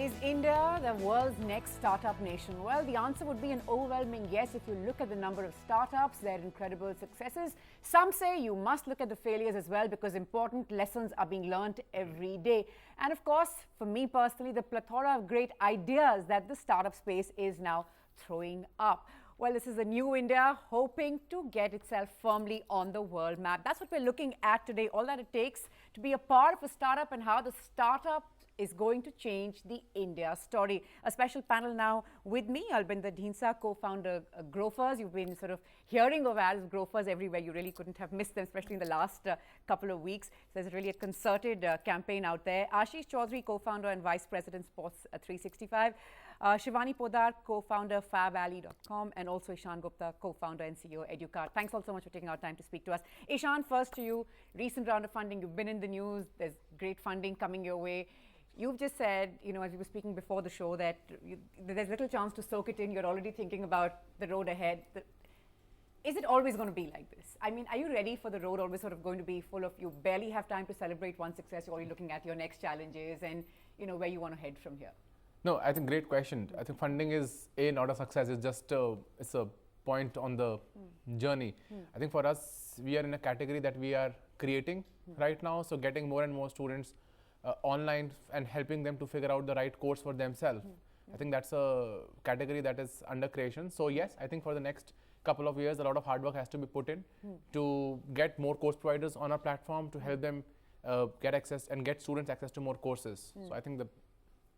Is India the world's next startup nation? Well, the answer would be an overwhelming yes if you look at the number of startups, their incredible successes. Some say you must look at the failures as well because important lessons are being learned every day. And of course, for me personally, the plethora of great ideas that the startup space is now throwing up. Well, this is a new India hoping to get itself firmly on the world map. That's what we're looking at today, all that it takes to be a part of a startup and how the startup is going to change the India story. A special panel now with me, Albinder Dhinsa, co-founder Grofers. You've been sort of hearing of ads of Grofers everywhere. You really couldn't have missed them, especially in the last couple of weeks. So there's really a concerted campaign out there. Ashish Chaudhary, co-founder and vice president, Sports 365. Shivani Podar, co-founder FabAlley.com, and also Ishan Gupta, co-founder and CEO Educart. Thanks all so much for taking our time to speak to us. Ishan, first to you. Recent round of funding, you've been in the news. There's great funding coming your way. You've just said, you know, as we were speaking before the show, that there's little chance to soak it in. You're already thinking about the road ahead. Is it always going to be like this? I mean, are you ready for the road always sort of going to be full of, you barely have time to celebrate one success, you're already looking at your next challenges and, you know, where you want to head from here? No, I think great question. I think funding is not a success. It's just it's a point on the journey. I think for us, we are in a category that we are creating right now. So getting more and more students online and helping them to figure out the right course for themselves. I think that's a category that is under creation. So yes, I think for the next couple of years, a lot of hard work has to be put in to get more course providers on our platform to help them get access and get students access to more courses. So I think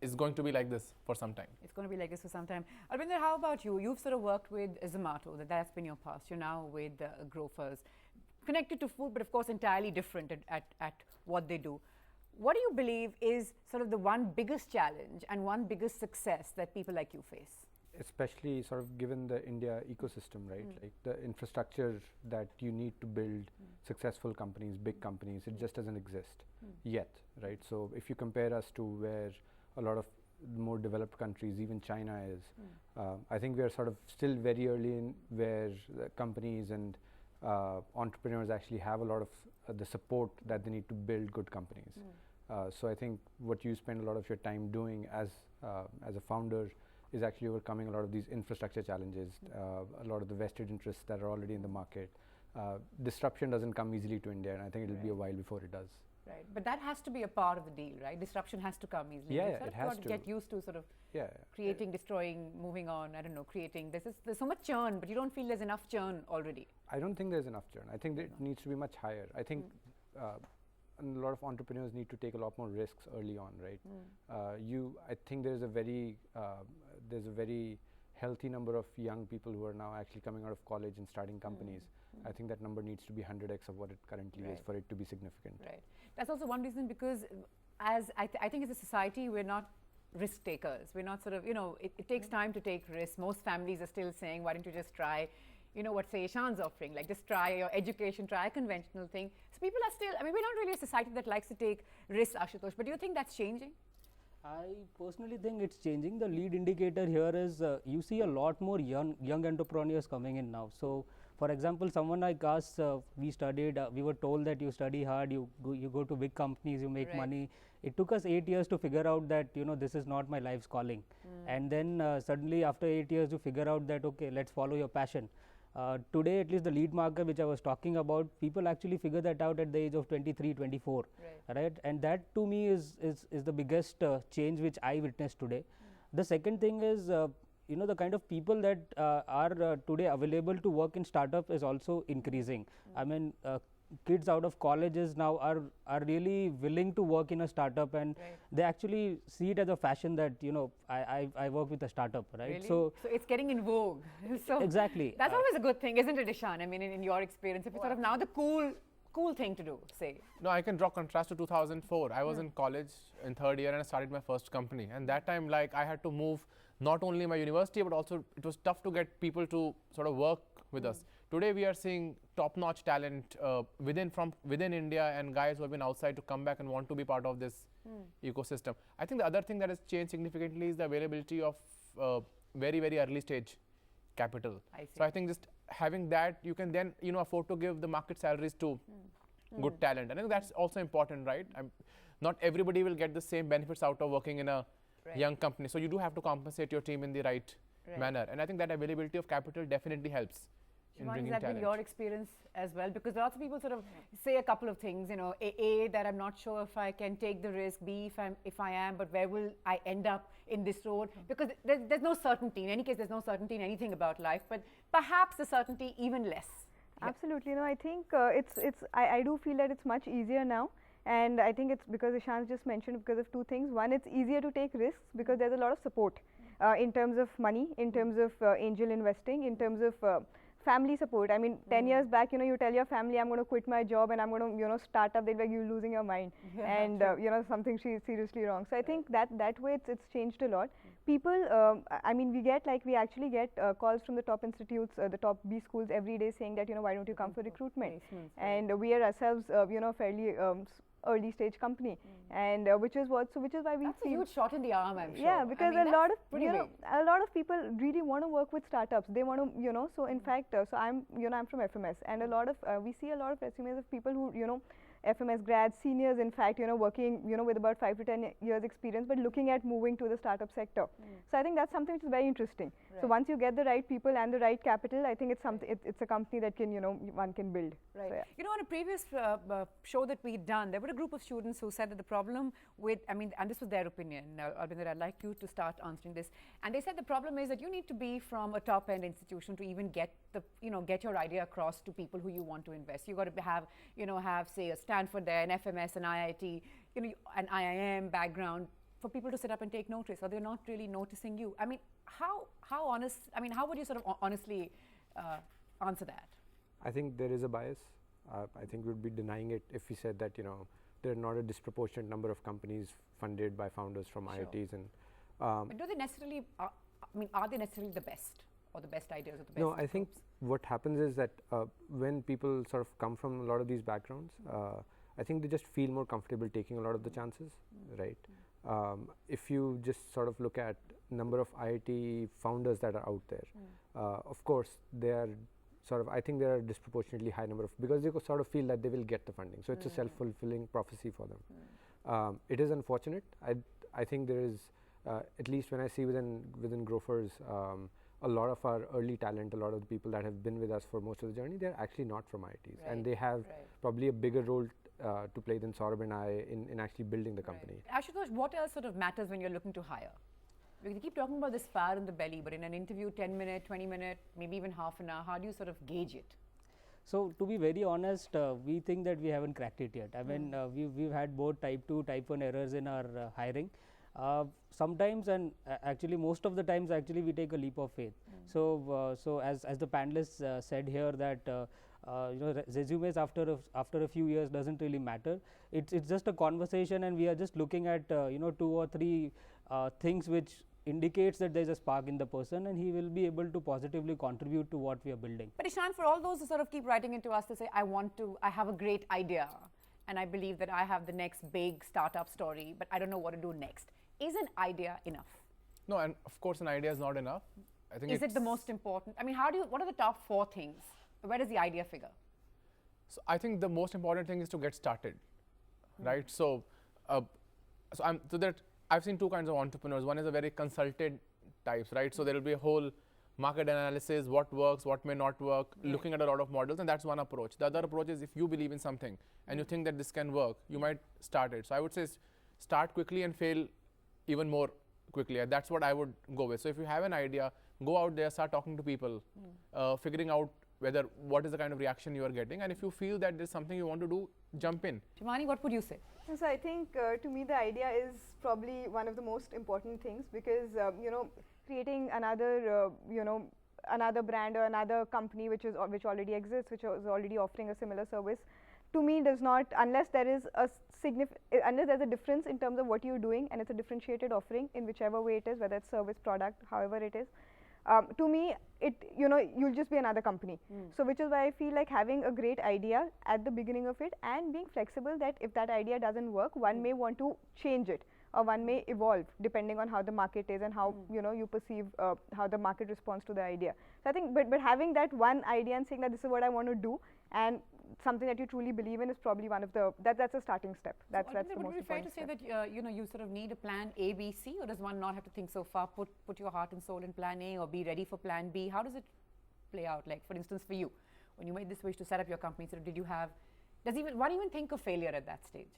it's going to be like this for some time. It's going to be like this for some time. Albinder, how about you? You've sort of worked with Zomato, that's been your past. You're now with Grofers. Connected to food, but of course entirely different at what they do. What do you believe is sort of the one biggest challenge and one biggest success that people like you face? Especially sort of given the India ecosystem, right? Like the infrastructure that you need to build successful companies, big companies, it just doesn't exist yet, right? So if you compare us to where a lot of more developed countries, even China is, I think we are sort of still very early in where the companies and entrepreneurs actually have a lot of the support that they need to build good companies. So I think what you spend a lot of your time doing as a founder is actually overcoming a lot of these infrastructure challenges, a lot of the vested interests that are already in the market. Disruption doesn't come easily to India, and I think it'll be a while before it does. Right, but that has to be a part of the deal, right? Disruption has to come easily. Yeah, it has to. Get used to sort of creating, destroying, moving on. I don't know, creating. There's so much churn, but you don't feel there's enough churn already. I don't think there's enough churn. I think that it needs to be much higher. I think and a lot of entrepreneurs need to take a lot more risks early on, right? I think there's a very healthy number of young people who are now actually coming out of college and starting companies. I think that number needs to be 100x of what it currently is for it to be significant. Right. That's also one reason because as I think as a society, we're not risk takers. We're not sort of, you know, it takes time to take risks. Most families are still saying, why don't you just try, you know, what say Ishan's offering, like just try your education, try a conventional thing. So people are still, I mean, we're not really a society that likes to take risks, Ashutosh, but do you think that's changing? I personally think it's changing. The lead indicator here is you see a lot more young entrepreneurs coming in now. So, for example, someone like us, we studied, we were told that you study hard, you go to big companies, you make money. It took us 8 years to figure out that, you know, this is not my life's calling. And then suddenly after 8 years, you figure out that, okay, let's follow your passion. Today, at least the lead marker which I was talking about, people actually figure that out at the age of 23, 24, right? And that to me is the biggest change which I witnessed today. The second thing is, you know, the kind of people that are today available to work in startup is also increasing. I mean, kids out of colleges now are really willing to work in a startup, and they actually see it as a fashion that, you know, I work with a startup, right? Really? So it's getting in vogue. So exactly. That's always a good thing, isn't it, Ishan? I mean, in your experience, if it's sort of now the cool thing to do, say. No, I can draw contrast to 2004. I was in college in third year and I started my first company. And that time, like, I had to move not only my university, but also it was tough to get people to sort of work with us. Today, we are seeing top-notch talent within India and guys who have been outside to come back and want to be part of this ecosystem. I think the other thing that has changed significantly is the availability of very, very early stage capital. So I think just having that, you can then, you know, afford to give the market salaries to good talent. And I think that's also important, right? Not everybody will get the same benefits out of working in a young company. So you do have to compensate your team in the right manner. And I think that availability of capital definitely helps in Shivani, bringing has that talent. been your experience as well? Because lots of people sort of say a couple of things, you know, A, that I'm not sure if I can take the risk, B, if I am, but where will I end up in this road? Because there's no certainty. In any case, there's no certainty in anything about life, but perhaps the certainty even less. Absolutely. No, I think I do feel that it's much easier now. And I think it's because Ishant just mentioned because of two things. One, it's easier to take risks because there's a lot of support in terms of money, in terms of angel investing, in terms of family support. I mean, 10 years back, you know, you tell your family, I'm going to quit my job and I'm going to, you know, start up, they'll be like, you're losing your mind. And, you know, something seriously wrong. So I think that way it's changed a lot. People, I mean, we actually get calls from the top institutes, the top B schools every day saying that, you know, why don't you come for recruitment? And we are ourselves, you know, fairly early stage company, and which is why we That's a feel huge shot in the arm, I'm sure. yeah, because I mean, a lot of pretty you know big. a lot of people really want to work with startups. They want to, you know, so in fact, so I'm from FMS, and a lot of we see a lot of resumes of people who, you know, FMS grads, seniors, in fact, you know, working, you know, with about 5 to 10 years experience, but looking at moving to the startup sector. So I think that's something which is very interesting. So once you get the right people and the right capital, I think it's something. It's a company that can, you know, one can build. Right. So, yeah. You know, on a previous show that we'd done, there were a group of students who said that the problem with, I mean, and this was their opinion, Albinder, I'd like you to start answering this. And they said the problem is that you need to be from a top-end institution to even get the, you know, get your idea across to people who you want to invest. You got to have, you know, say a Stanford there, an FMS, an IIT, you know, an IIM background for people to sit up and take notice, or they're not really noticing you. I mean, how honest, I mean, how would you sort of honestly answer that? I think there is a bias. I think we'd be denying it if we said that, you know, there are not a disproportionate number of companies funded by founders from IITs. And But do they necessarily, I mean, are they necessarily the best, or the best ideas, or the best no, I think groups? what happens is that when people sort of come from a lot of these backgrounds, I think they just feel more comfortable taking a lot of the chances, right? If you just sort of look at number of IIT founders that are out there, of course they are sort of, I think there are disproportionately high number of, because they sort of feel that they will get the funding. So it's a self-fulfilling prophecy for them. It is unfortunate. I think there is, at least when I see within Grofers, a lot of our early talent, a lot of the people that have been with us for most of the journey, they're actually not from IITs, and they have probably a bigger role to play than Saurabh and I in actually building the company. Ashutosh, what else sort of matters when you're looking to hire? Because you keep talking about this fire in the belly, but in an interview, 10 minute, 20 minute, maybe even half an hour, how do you sort of gauge it? So to be very honest, we think that we haven't cracked it yet. I mean, we've had both type 2, type 1 errors in our hiring. Sometimes, and actually most of the times, actually we take a leap of faith. So as the panelists said here that you know, resumes after a few years doesn't really matter. It's just a conversation, and we are just looking at you know, 2 or 3 things which indicates that there's a spark in the person, and he will be able to positively contribute to what we are building. But Ishant, for all those who sort of keep writing into us to say, I have a great idea, and I believe that I have the next big startup story, but I don't know what to do next. Is an idea enough? No, and of course an idea is not enough. I think Is it the most important? I mean, what are the top 4 things? Where does the idea figure? So I think the most important thing is to get started, right? So, so that I've seen 2 kinds of entrepreneurs. One is a very consulted types, right? So there will be a whole market analysis, what works, what may not work, looking at a lot of models, and that's one approach. The other approach is if you believe in something and you think that this can work, you might start it. So I would say start quickly and fail even more quickly. And that's what I would go with. So if you have an idea, go out there, start talking to people, figuring out what is the kind of reaction you are getting, and if you feel that there's something you want to do, jump in. Shivani, what would you say? So I think to me the idea is probably one of the most important things, because you know, creating another you know, another brand or another company which already exists, which is already offering a similar service, to me does not, unless there is unless there's a difference in terms of what you're doing and it's a differentiated offering in whichever way it is, whether it's service, product, however it is. To me, you know, you'll just be another company. So which is why I feel like having a great idea at the beginning of it, and being flexible that if that idea doesn't work, one may want to change it, or one may evolve depending on how the market is and how you know, you perceive how the market responds to the idea. So I think, but having that one idea and saying that this is what I want to do, and something that you truly believe in is probably one of the that's a starting step. That's So the ultimately, would most it be fair to important say step. that you sort of need a plan A, B, C, or does one not have to think so far? Put your heart and soul in plan A, or be ready for plan B. How does it play out? Like, for instance, for you, when you made this wish to set up your company, sort of did you have? Does one even think of failure at that stage?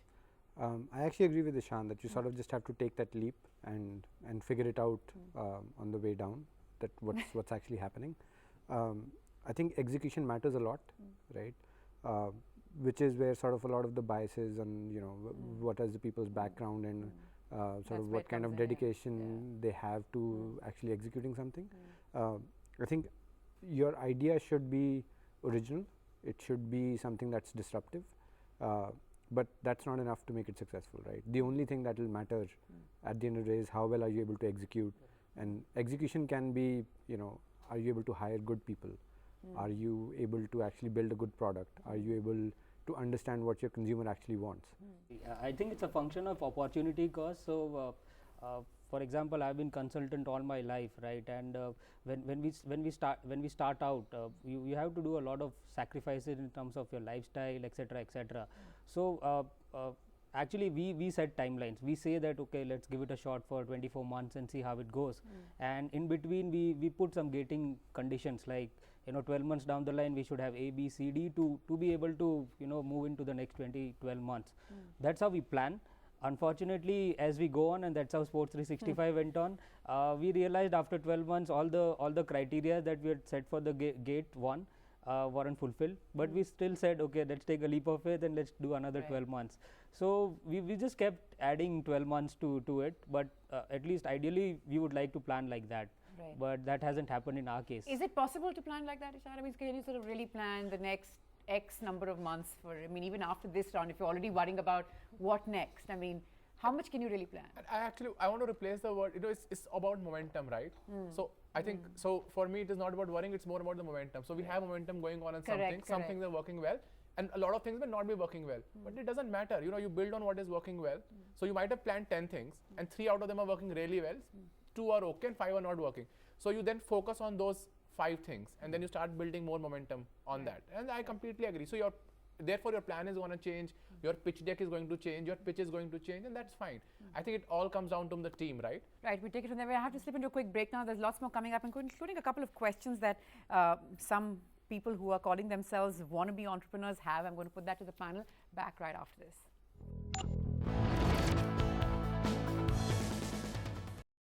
I actually agree with Ishan that you sort of just have to take that leap and figure it out on the way down, that what's actually happening. I think execution matters a lot, right? Which is where sort of a lot of the biases and what is the people's background and sort That's of where what it kind of comes in, yeah. dedication they have to actually executing something. I think your idea should be original. It should be something that's disruptive. But that's not enough to make it successful, right? The only thing that will matter at the end of the day is how well are you able to execute. And execution can be, are you able to hire good people? Are you able to actually build a good product? Are you able to understand what your consumer actually wants? I think it's a function of opportunity cost. So, for example, I've been consultant all my life, right? And when we start out, you have to do a lot of sacrifices in terms of your lifestyle, etc., etc. So actually, we set timelines. We say that okay, let's give it a shot for 24 months and see how it goes. And in between, we put some gating conditions like 12 months down the line we should have A, B, C, D to be able to move into the next 12 months. That's how we plan. Unfortunately, as we go on, and that's how Sports 365 went on, we realized after 12 months all the criteria that we had set for the gate one weren't fulfilled, but we still said okay, let's take a leap of faith and let's do another 12 months. So we just kept adding 12 months to it, but at least ideally we would like to plan like that. Right. But that hasn't happened in our case. Is it possible to plan like that, Ishan? I mean, can you sort of really plan the next X number of months for, I mean, even after this round, if you're already worrying about what next, I mean, how much can you really plan? And I want to replace the word, it's about momentum, right? So I think, so for me, it is not about worrying, it's more about the momentum. So we have momentum going on Correct, some things are working well, and a lot of things may not be working well, but it doesn't matter, you build on what is working well. So you might have planned 10 things, and 3 out of them are working really well, 2 are okay, and 5 are not working. So you then focus on those 5 things, and then you start building more momentum on that. And I completely agree. So therefore your plan is going to change, your pitch deck is going to change, your pitch is going to change, and that's fine. I think it all comes down to the team, right? Right, we take it from there. I have to slip into a quick break now. There's lots more coming up, including a couple of questions that some people who are calling themselves wannabe entrepreneurs have. I'm going to put that to the panel. Back right after this.